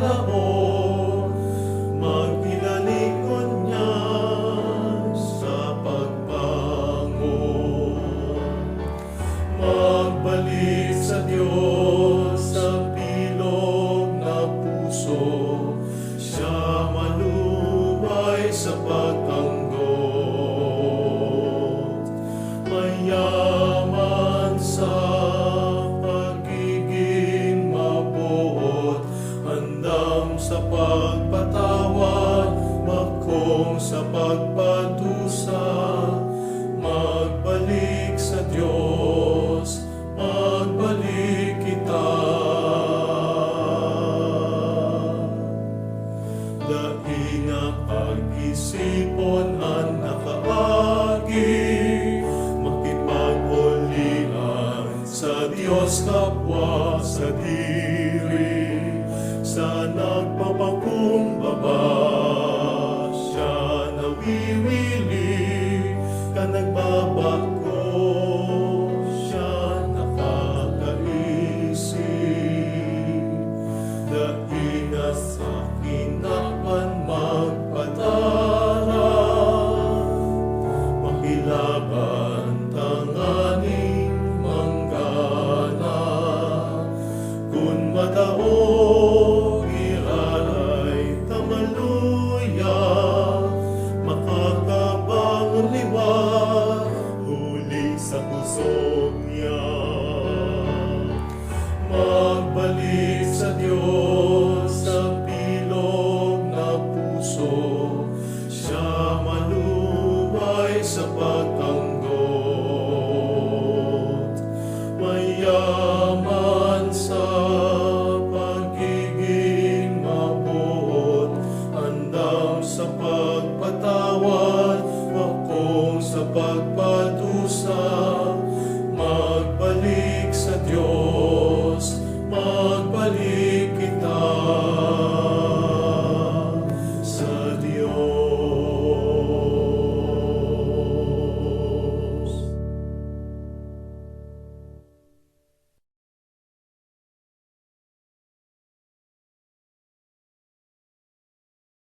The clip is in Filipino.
panahon, magpinalikod niya sa pagbangon. Magbalik sa Diyos sa bilog na puso, siya maluway sa pagtanggol. Mayaman sa pagiging mabuot, handam sa pagpatawad, makong sa pagpadusa. Magbalik sa Diyos, magbalik kita. Daina pag-isipon ang nakaagi, makipag-ulian sa Diyos kapwa sa diri, sa nagpapakumbaba. Siya nawiwili ka nagbabako, siya nakakaisip. Daina sa kinapan magpatara, makilaban tanganing manggana. Kung madaog iraray tamaluya, makakabang liwat huli sa puso niya. Magbalik sa Diyos sa bilog na puso, siya maluway sa pagtanggol. Mayaman sa pagiging mabuot, handam sa pagpatawad, makong sa pagpadusa.